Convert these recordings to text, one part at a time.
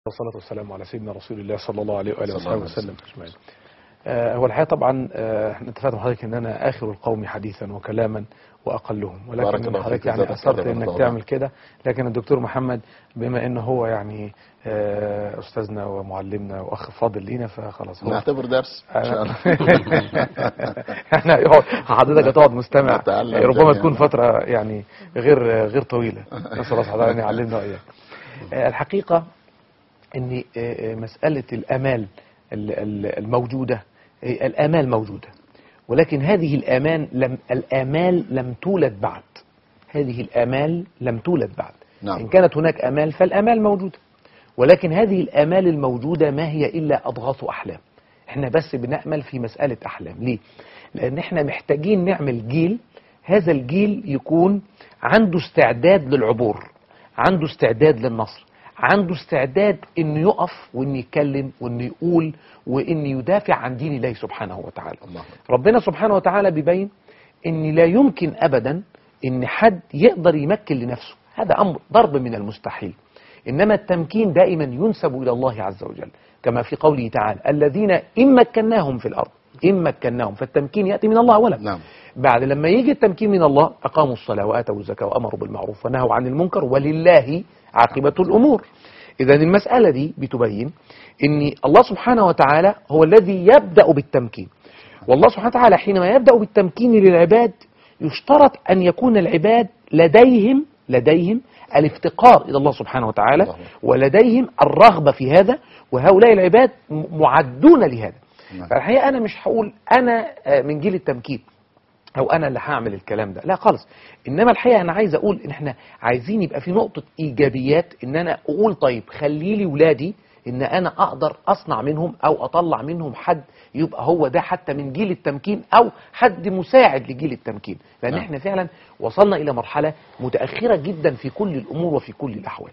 والصلاة والسلام على سيدنا رسول الله صلى الله عليه وآله وصحبه وسلم أجمعين. هو الحقيقة طبعا احنا اتفقنا مع حضرتك ان انا اخر القوم حديثا وكلاما واقلهم، ولكن حضرتك يعني اصرت انك تعمل كده. لكن الدكتور محمد بما انه هو يعني استاذنا ومعلمنا واخ فاضل لينا فخلاص هو نعتبر درس ان شاء الله. احنا حضرتك هتقعد مستمع ربما تكون فترة يعني غير طويلة. نسأل الله سبحانه ان يعلمنا واياك. الحقيقة ان مسألة الامال الموجودة، الآمال موجودة، ولكن هذه الآمال لم تولد بعد. هذه الآمال لم تولد بعد. نعم. إن كانت هناك آمال فالآمال موجودة، ولكن هذه الآمال الموجودة ما هي إلا أضغاث أحلام. احنا بس بنأمل في مسألة أحلام. ليه؟ لأن احنا محتاجين نعمل جيل، هذا الجيل يكون عنده استعداد للعبور، عنده استعداد للنصر، عنده استعداد انه يقف وانه يتكلم وانه يقول وانه يدافع عن دين الله سبحانه وتعالى. الله. ربنا سبحانه وتعالى بيبين ان لا يمكن ابدا ان حد يقدر يمكن لنفسه، هذا امر ضرب من المستحيل. انما التمكين دائما ينسب الى الله عز وجل، كما في قوله تعالى الذين ان مكناهم في الارض، ان مكناهم، فالتمكين ياتي من الله اولا. نعم. بعد لما يجي التمكين من الله اقاموا الصلاه واتوا الزكاه وامروا بالمعروف ونهوا عن المنكر ولله عاقبة الأمور. إذا المسألة دي بتبين أن الله سبحانه وتعالى هو الذي يبدأ بالتمكين، والله سبحانه وتعالى حينما يبدأ بالتمكين للعباد يشترط أن يكون العباد لديهم الافتقار إلى الله سبحانه وتعالى، ولديهم الرغبة في هذا، وهؤلاء العباد معدون لهذا. فالحقيقة أنا مش هقول أنا من جيل التمكين أو أنا اللي هعمل الكلام ده، لا خالص. إنما الحقيقة أنا عايز أقول إن إحنا عايزين يبقى في نقطة إيجابيات، إن أنا أقول طيب خلي لي ولادي إن أنا أقدر أصنع منهم أو أطلع منهم حد يبقى هو ده حتى من جيل التمكين أو حد مساعد لجيل التمكين، لأن إحنا فعلا وصلنا إلى مرحلة متأخرة جدا في كل الأمور وفي كل الأحوال.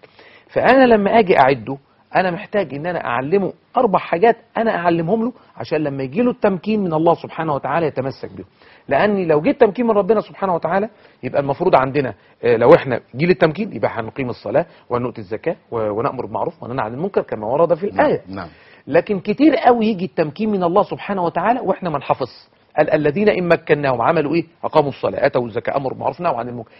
فأنا لما أجي أعده أنا محتاج إن أنا أعلمه 4 حاجات أنا أعلمهم له عشان لما يجي له التمكين من الله سبحانه وتعالى يتمسك بهم. لأني لو جه التمكين من ربنا سبحانه وتعالى يبقى المفروض عندنا لو إحنا جيل التمكين يبقى هنقيم الصلاة ونؤتي الزكاة ونأمر بالمعروف وننهى عن المنكر كما ورد في الآية. نعم. لكن كتير قوي يجي التمكين من الله سبحانه وتعالى وإحنا ما نحافظ. الذين إن مكناهم عملوا إيه؟ أقاموا الصلاة آتوا الزكاة أمروا بالمعروف نهوا عن المنكر.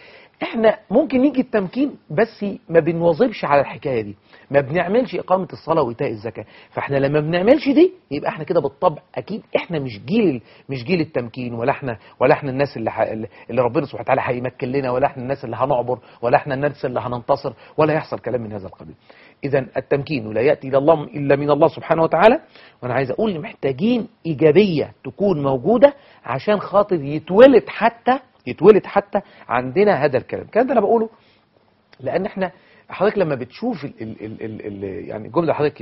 احنا ممكن يجي التمكين بس ما بنواظبش على الحكاية دي، ما بنعملش إقامة الصلاة وإيتاء الزكاة. فاحنا لما بنعملش دي يبقى احنا كده بالطبع أكيد احنا مش جيل التمكين، ولا احنا الناس اللي ربنا سبحانه وتعالى هيمكن لنا، ولا احنا الناس اللي هنعبر، ولا احنا الناس اللي هننتصر، ولا يحصل كلام من هذا القبيل. إذا التمكين لا يأتي إلا من الله سبحانه وتعالى. وأنا عايز أقول محتاجين إيجابية تكون موجودة عشان خاطر يتولد حتى عندنا هذا الكلام ده أنا بقوله لأن احنا حضرتك لما بتشوف يعني الجمله اللي حضرتك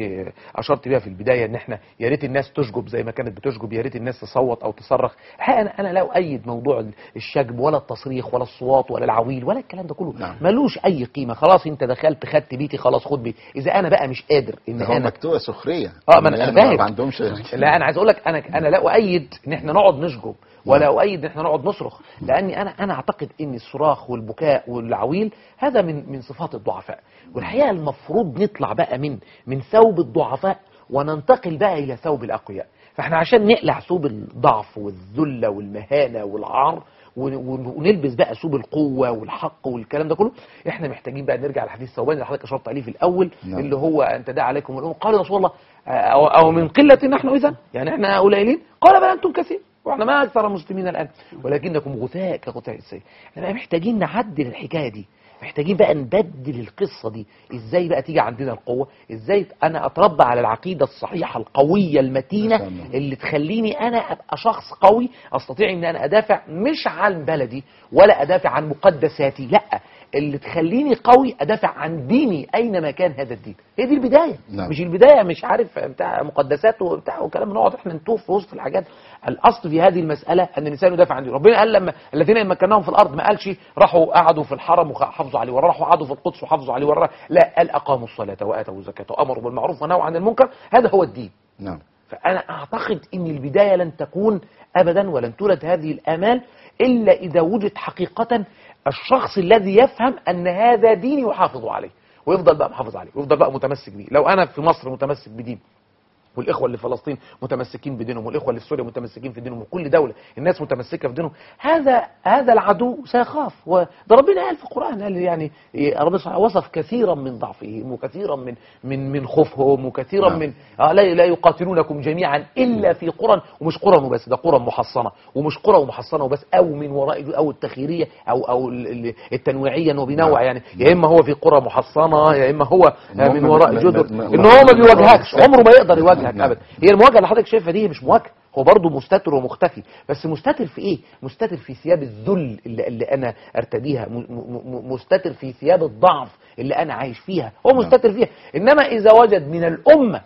اشرت بيها في البدايه ان احنا يا ريت الناس تشجب زي ما كانت بتشجب، يا ريت الناس تصوت او تصرخ. انا لا اؤيد موضوع الشجب ولا التصريخ ولا الصوات ولا العويل ولا الكلام ده كله. نعم. ملوش اي قيمه. خلاص انت دخلت خدت بيتي، خلاص خد بيتي. اذا انا بقى مش قادر ان هو مكتوبه سخريه. ما انا فاهم. ما عندهمش. لا انا عايز اقول لك انا لا اؤيد ان احنا نقعد نشجب ولا أؤيد ان احنا نقعد نصرخ، لاني انا اعتقد ان الصراخ والبكاء والعويل هذا من صفات الضعفاء. والحقيقه المفروض نطلع بقى من ثوب الضعفاء وننتقل بقى الى ثوب الاقوياء. فاحنا عشان نقلع ثوب الضعف والذله والمهانه والعار ونلبس بقى ثوب القوه والحق والكلام ده كله، احنا محتاجين بقى نرجع لحديث ثوبان اللي حضرتك اشرت عليه في الاول. نعم. اللي هو انت داعي عليكم الامم، قال يا رسول الله او من قله نحن اذا، يعني احنا قليلين؟ قال بل انتم كثير واحنا ما اكثر المسلمين الان ولكنكم غثاء كغثاء السيل. احنا بقى محتاجين نعدل الحكايه دي، محتاجين بقى نبدل القصه دي. ازاي بقى تيجي عندنا القوه؟ ازاي انا اتربى على العقيده الصحيحه القويه المتينه اللي تخليني انا ابقى شخص قوي استطيع ان انا ادافع مش عن بلدي ولا ادافع عن مقدساتي، لا، اللي تخليني قوي ادافع عن ديني اينما كان هذا الدين. هي دي البدايه. نعم. مش البدايه مش عارف بتاع مقدسات وبتاع وكلام، نقعد احنا نتوه في وسط الحاجات. الاصل في هذه المساله ان الانسان يدافع عن دينه. ربنا قال لما الذين ان مكناهم في الارض، ما قالش راحوا قعدوا في الحرم وحافظوا عليه، ولا راحوا قعدوا في القدس وحافظوا عليه، ولا لا، قال اقاموا الصلاه واتوا الزكاه وامروا بالمعروف ونهوا عن المنكر. هذا هو الدين. نعم. فانا اعتقد ان البدايه لن تكون ابدا ولن تولد هذه الامال الا اذا وجد حقيقه الشخص الذي يفهم ان هذا ديني يحافظ عليه، ويفضل بقى محافظ عليه ويفضل بقى متمسك بيه. لو انا في مصر متمسك بدين، والاخوه اللي في فلسطين متمسكين بدينهم، والاخوه اللي في سوريا متمسكين في دينهم، وكل دوله الناس متمسكه في دينهم، هذا العدو سيخاف. وده ربنا قال في القران، قال يعني ربنا وصف كثيرا من ضعفهم وكثيرا من خوفهم وكثيرا من لا يقاتلونكم جميعا الا في قرى، ومش قرى وبس، ده قرى محصنه، ومش قرى ومحصنه وبس، او من وراء او التخييريه او التنويعيه، انه بينوع يعني، يا اما هو في قرى محصنه يا اما هو من وراء جدر، ان هو ما بيواجهكش، عمره ما يقدر يواجهك ابدا. هي المواجهه اللي حضرتك شايفها دي مش مواجهه، هو برضه مستتر ومختفي، بس مستتر في ايه؟ مستتر في ثياب الذل اللي انا ارتديها، مستتر في ثياب الضعف اللي انا عايش فيها، هو مستتر فيها. انما اذا وجد من الامه،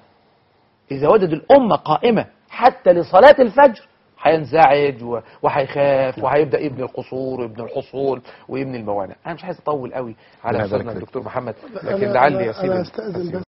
اذا وجد الامه قائمه حتى لصلاه الفجر، هينزعج وهيخاف وهيبدا يبني القصور ويبني الحصول ويبني الموانع. انا مش عايز اطول قوي على استاذنا الدكتور محمد، لكن لعلي يا سيدي